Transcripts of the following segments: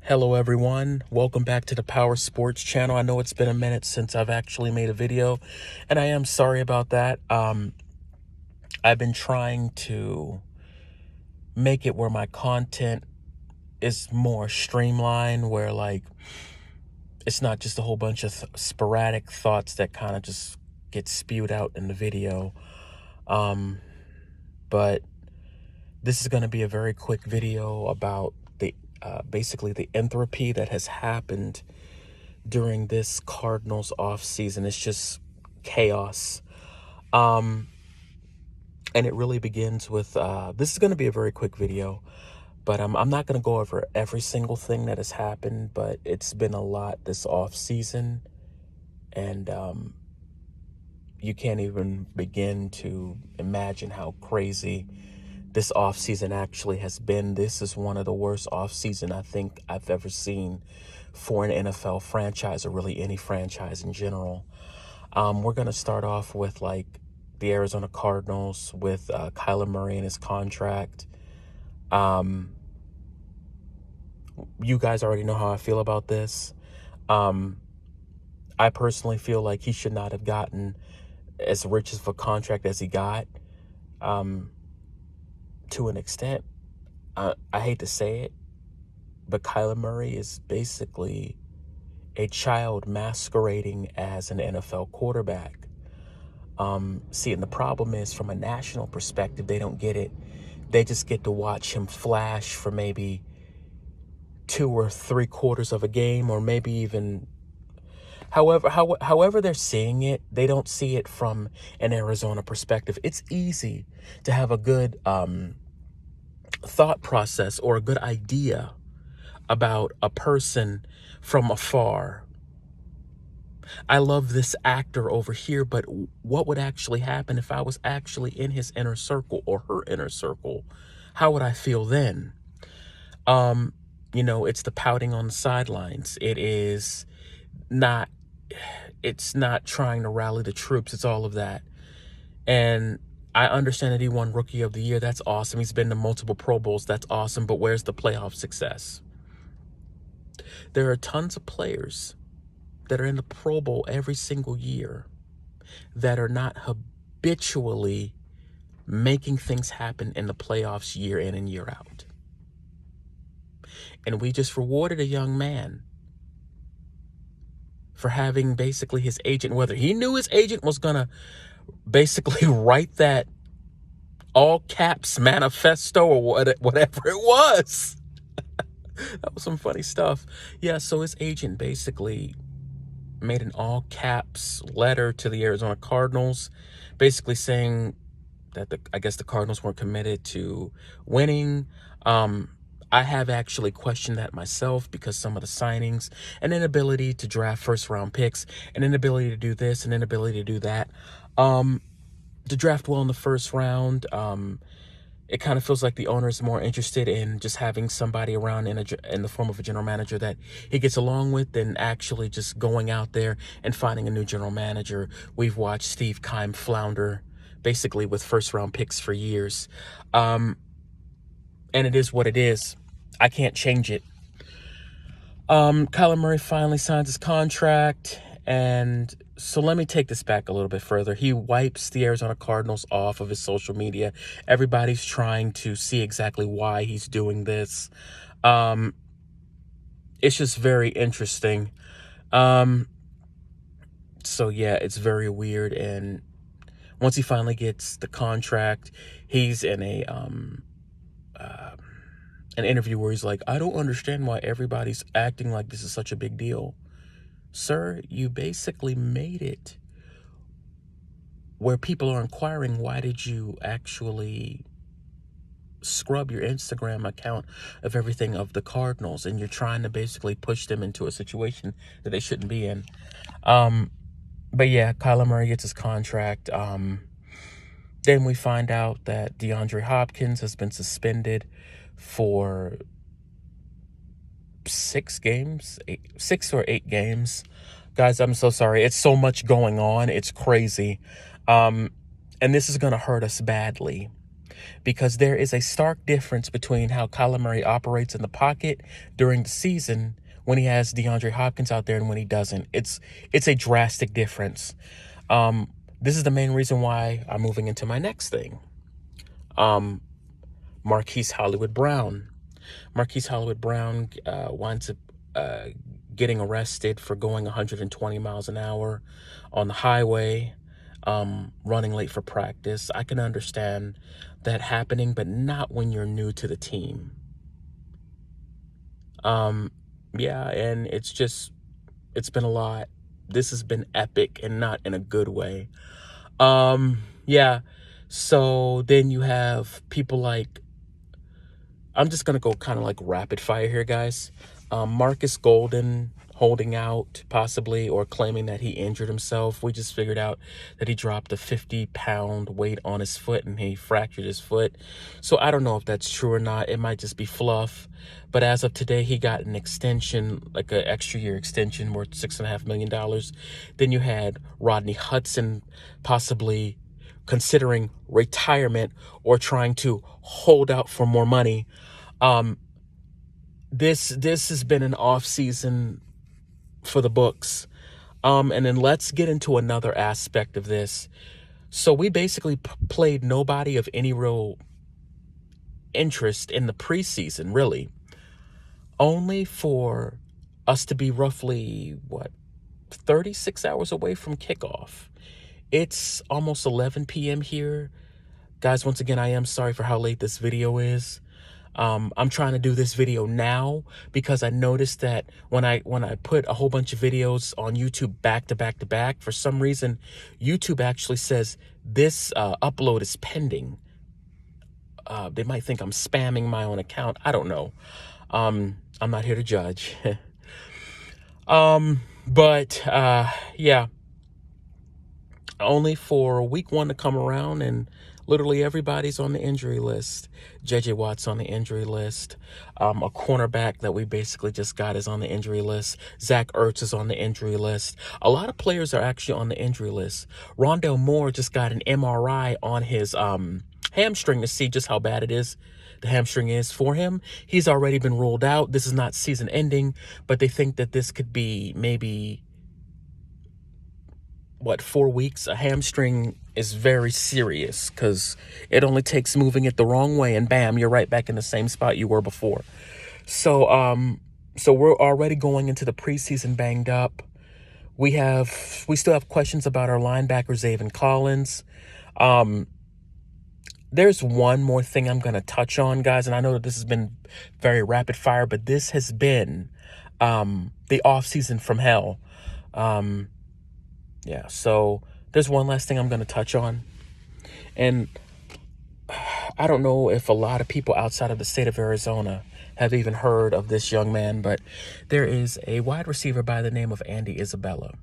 Hello everyone, welcome back to the Power Sports channel. I know it's been a minute since I've actually made a video, and I am sorry about that. I've been trying to make it where my content is more streamlined, where it's not just a whole bunch of sporadic thoughts that kind of just get spewed out in the video. But this is going to be a very quick video about basically the entropy that has happened during this Cardinals off season. It's just chaos. And it really begins with, this is going to be a very quick video, but I'm not going to go over every single thing that has happened, but it's been a lot this off season. And you can't even begin to imagine how crazy this off season actually has been. This is one of the worst off season I think I've ever seen for an NFL franchise, or really any franchise in general. We're going to start off with the Arizona Cardinals with Kyler Murray and his contract. You guys already know how I feel about this. I personally feel like he should not have gotten as rich of a contract as he got. To an extent, I hate to say it, but Kyler Murray is basically a child masquerading as an NFL quarterback. And the problem is, from a national perspective, they don't get it. They just get to watch him flash for maybe 2 or 3 quarters of a game, or maybe even however they're seeing it. They don't see it from an Arizona perspective. It's easy to have a good thought process or a good idea about a person from afar. I love this actor over here, but what would actually happen if I was actually in his inner circle or her inner circle? How would I feel then? It's the pouting on the sidelines. It's not trying to rally the troops. It's all of that. And I understand that he won Rookie of the Year. That's awesome. He's been to multiple Pro Bowls. That's awesome. But where's the playoff success? There are tons of players that are in the Pro Bowl every single year that are not habitually making things happen in the playoffs year in and year out. And we just rewarded a young man for having basically his agent, whether he knew his agent was going to basically write that all caps manifesto or whatever it was. That was some funny stuff. Yeah, so his agent basically made an all caps letter to the Arizona Cardinals, basically saying that I guess the Cardinals weren't committed to winning. I have actually questioned that myself, because some of the signings, an inability to draft first round picks, an inability to do this, an inability to do that. To draft well in the first round, it kind of feels like the owner is more interested in just having somebody around in the form of a general manager that he gets along with, than actually just going out there and finding a new general manager. We've watched Steve Keim flounder basically with first round picks for years. And it is what it is. I can't change it. Kyler Murray finally signs his contract. And so let me take this back a little bit further. He wipes the Arizona Cardinals off of his social media. Everybody's trying to see exactly why he's doing this. It's just very interesting. So yeah, it's very weird. And once he finally gets the contract, he's in an interview where he's like, I don't understand why everybody's acting like this is such a big deal. Sir, you basically made it where people are inquiring, why did you actually scrub your Instagram account of everything of the Cardinals? And you're trying to basically push them into a situation that they shouldn't be in. But yeah, Kyler Murray gets his contract. Then we find out that DeAndre Hopkins has been suspended for 6 or 8 games. Guys, I'm so sorry. It's so much going on. It's crazy. And this is going to hurt us badly. because there is a stark difference between how Kyler Murray operates in the pocket during the season when he has DeAndre Hopkins out there and when he doesn't. It's a drastic difference. This is the main reason why I'm moving into my next thing. Marquise Hollywood Brown. Marquise Hollywood Brown winds up getting arrested for going 120 miles an hour on the highway, running late for practice. I can understand that happening, but not when you're new to the team. Yeah, and it's been a lot. This has been epic and not in a good way. Yeah. So then you have people like, I'm just going to go kind of like rapid fire here, guys. Marcus Golden holding out possibly or claiming that he injured himself. We just figured out that he dropped a 50-pound weight on his foot and he fractured his foot. So I don't know if that's true or not. It might just be fluff. But as of today, he got an extension, like an extra year extension worth $6.5 million. Then you had Rodney Hudson possibly considering retirement or trying to hold out for more money. This has been an off season for the books. And then let's get into another aspect of this. So we basically played nobody of any real interest in the preseason, really, only for us to be roughly 36 hours away from kickoff. It's almost 11 p.m. here. Guys, once again, I am sorry for how late this video is. I'm trying to do this video now because I noticed that when I put a whole bunch of videos on YouTube back to back to back, for some reason, YouTube actually says this upload is pending. They might think I'm spamming my own account. I don't know. I'm not here to judge. Yeah. Only for week 1 to come around and literally everybody's on the injury list. J.J. Watt's on the injury list. A cornerback that we basically just got is on the injury list. Zach Ertz is on the injury list. A lot of players are actually on the injury list. Rondale Moore just got an MRI on his hamstring to see just how bad the hamstring is for him. He's already been ruled out. This is not season ending, but they think that this could be maybe 4 weeks. A hamstring is very serious because it only takes moving it the wrong way and bam, you're right back in the same spot you were before. So we're already going into the preseason banged up. We still have questions about our linebacker, Zaven Collins. There's one more thing I'm going to touch on, guys, and I know that this has been very rapid fire, but this has been the off season from hell. Yeah, so there's one last thing I'm going to touch on. And I don't know if a lot of people outside of the state of Arizona have even heard of this young man, but there is a wide receiver by the name of Andy Isabella.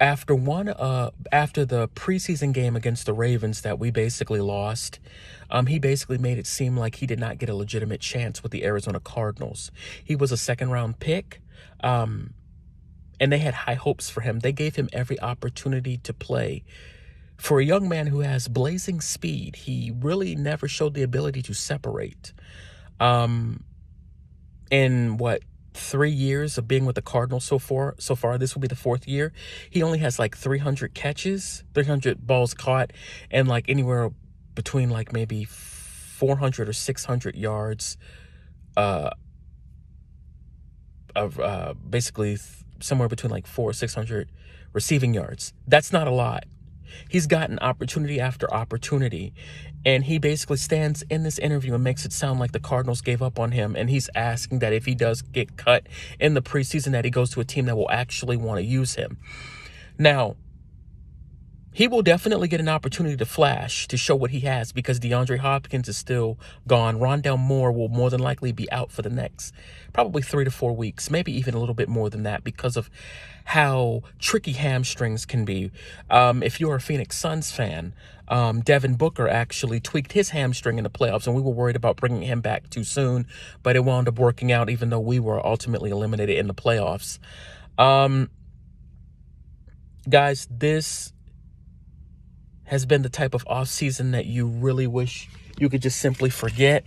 After the preseason game against the Ravens that we basically lost, he basically made it seem like he did not get a legitimate chance with the Arizona Cardinals. He was a second-round pick. And they had high hopes for him. They gave him every opportunity to play. For a young man who has blazing speed, he really never showed the ability to separate. In 3 years of being with the Cardinals so far, this will be the 4th year. He only has 300 catches, 300 balls caught, and anywhere between maybe 400 or 600 yards of basically somewhere between 400 or 600 receiving yards. That's not a lot. He's gotten opportunity after opportunity, and he basically stands in this interview and makes it sound like the Cardinals gave up on him, and he's asking that if he does get cut in the preseason that he goes to a team that will actually want to use him. Now, he will definitely get an opportunity to flash, to show what he has, because DeAndre Hopkins is still gone. Rondale Moore will more than likely be out for the next probably 3 to 4 weeks, maybe even a little bit more than that because of how tricky hamstrings can be. If you're a Phoenix Suns fan, Devin Booker actually tweaked his hamstring in the playoffs, and we were worried about bringing him back too soon, but it wound up working out even though we were ultimately eliminated in the playoffs. Guys, this has been the type of off season that you really wish you could just simply forget.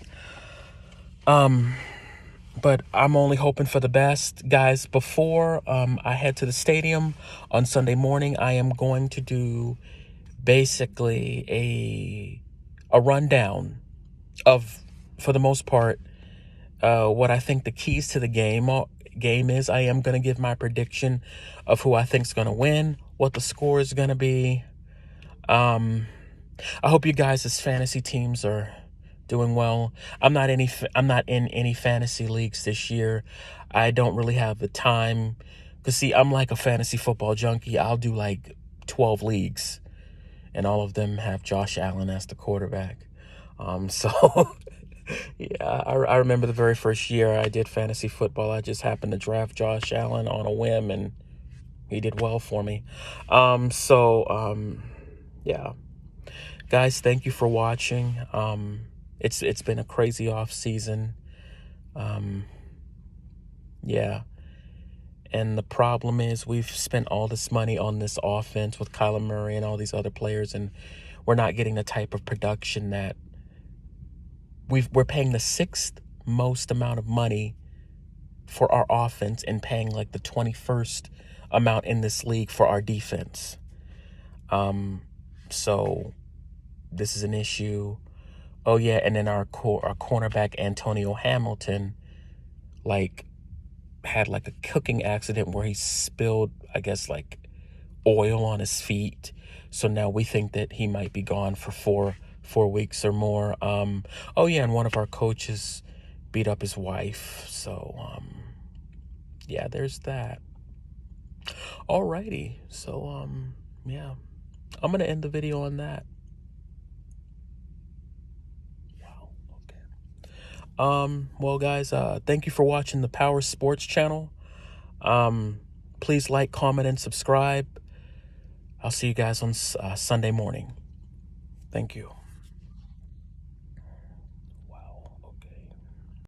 But I'm only hoping for the best. Guys, before I head to the stadium on Sunday morning, I am going to do basically a rundown of, for the most part, what I think the keys to the game is. I am going to give my prediction of who I think is going to win, what the score is going to be. I hope you guys' fantasy teams are doing well. I'm not in any fantasy leagues this year. I don't really have the time, because see, I'm like a fantasy football junkie. I'll do like 12 leagues, and all of them have Josh Allen as the quarterback. So yeah, I remember the very first year I did fantasy football. I just happened to draft Josh Allen on a whim, and he did well for me. Yeah, guys, thank you for watching. It's been a crazy off season. Yeah. And the problem is we've spent all this money on this offense with Kyler Murray and all these other players, and we're not getting the type of production that we're paying the 6th most amount of money for our offense and paying like the 21st amount in this league for our defense. So this is an issue. Oh yeah, and then our cornerback Antonio Hamilton had like a cooking accident where he spilled, I guess, like oil on his feet. So now we think that he might be gone for four weeks or more. Oh yeah, and one of our coaches beat up his wife. So yeah, there's that. Alrighty. So yeah, I'm gonna end the video on that. Well, guys, thank you for watching the Power Sports channel. Please like, comment, and subscribe. I'll see you guys on Sunday morning. Thank you.